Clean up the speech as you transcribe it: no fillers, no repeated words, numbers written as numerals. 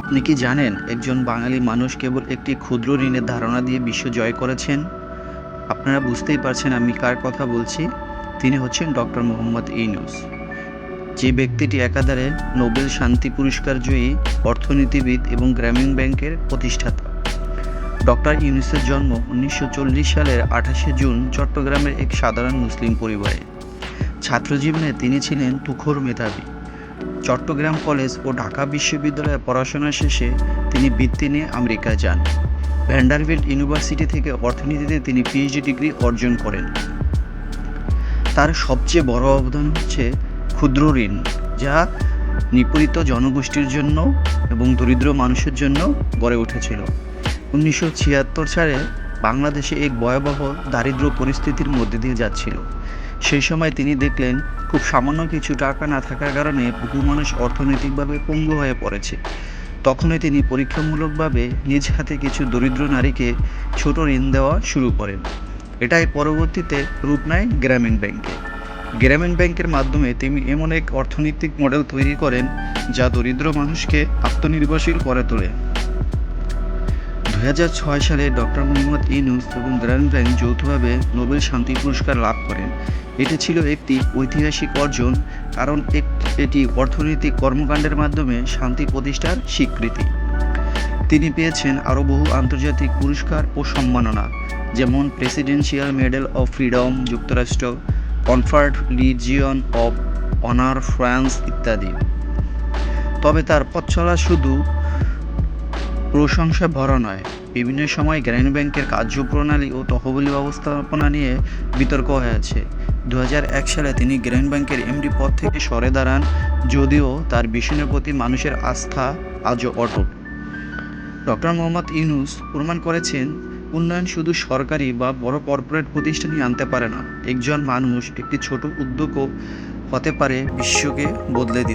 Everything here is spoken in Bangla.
আপনি কি জানেন একজন বাঙালি মানুষ কেবল একটি ক্ষুদ্র ঋণের ধারণা দিয়ে বিশ্ব জয় করেছেন? আপনারা বুঝতেই পারছেন আমি কার কথা বলছি। তিনি হচ্ছেন ডক্টর মোহাম্মদ ইউনূস। যে ব্যক্তিটি একাধারে নোবেল শান্তি পুরস্কার জয়ী, অর্থনীতিবিদ এবং গ্রামীণ ব্যাংকের প্রতিষ্ঠাতা। ডক্টর ইউনূসের জন্ম 1940 সালের 28শে জুন চট্টগ্রামের এক সাধারণ মুসলিম পরিবারে। ছাত্রজীবনে তিনি ছিলেন তুখোড় মেধাবী। চট্টগ্রাম কলেজ ও ঢাকা বিশ্ববিদ্যালয়ে পড়াশোনা শেষে তিনি বৃত্তি নিয়ে আমেরিকা যান। ভ্যান্ডারবিল্ট ইউনিভার্সিটি থেকে অর্থনীতিতে তিনি পিএইচডি ডিগ্রি অর্জন করেন। তার সবচেয়ে বড় অবদান হচ্ছে ক্ষুদ্র ঋণ, যা নিপীড়িত জনগোষ্ঠীর জন্য এবং দরিদ্র মানুষের জন্য গড়ে উঠেছিল। 1976 সালে বাংলাদেশে এক ভয়াবহ দারিদ্র্য পরিস্থিতির মধ্যে দিয়ে যাচ্ছিল। সেই সময় তিনি দেখলেন খুব সামান্য কিছু টাকা না থাকার কারণে বহু মানুষ অর্থনৈতিকভাবে পঙ্গু হয়ে পড়েছে। তখনই তিনি পরীক্ষামূলকভাবে নিজ হাতে কিছু দরিদ্র নারীকে ছোট ঋণ দেওয়া শুরু করেন। এটাই পরবর্তীতে রূপ নেয় গ্রামীণ ব্যাংকে। গ্রামীণ ব্যাংকের মাধ্যমে তিনি এমন এক অর্থনৈতিক মডেল তৈরি করেন যা দরিদ্র মানুষকে আত্মনির্ভরশীল করে তোলে। 2006 সালে ডক্টর মোহাম্মদ ইউনূস এবং গ্রামীণ ব্যাংক যৌথভাবে নোবেল শান্তি পুরস্কার লাভ করেন। এটি ছিল একটি ঐতিহাসিক অর্জন, কারণ এটি অর্থনৈতিক কর্মকাণ্ডের মাধ্যমে শান্তি প্রতিষ্ঠার স্বীকৃতি। তিনি পেয়েছেন আরও বহু আন্তর্জাতিক পুরস্কার ও সম্মাননা, যেমন প্রেসিডেন্সিয়াল মেডেল অফ ফ্রিডম যুক্তরাষ্ট্র, conferred legion of honour France ইত্যাদি। তবে তার পথ চলা শুধু প্রশংসায় ভরা নয়। বিভিন্ন সময় গ্রামীণ ব্যাংকের কার্যপ্রণালী ও তহবিল ব্যবস্থাপনা নিয়ে বিতর্ক হয়েছে। 2001 সালে তিনি গ্রামীণ ব্যাংকের এমডি পদ থেকে সরে দাঁড়ান, যদিও তার মিশনের প্রতি মানুষের আস্থা আজও অটুট। ডক্টর মোহাম্মদ ইউনূস প্রমাণ করেছেন, উন্নয়ন শুধু সরকারি বা বড় কর্পোরেট প্রতিষ্ঠানই আনতে পারে না। একজন মানুষ, একটি ছোট উদ্যোগও হতে পারে বিশ্বকে বদলে দিতে।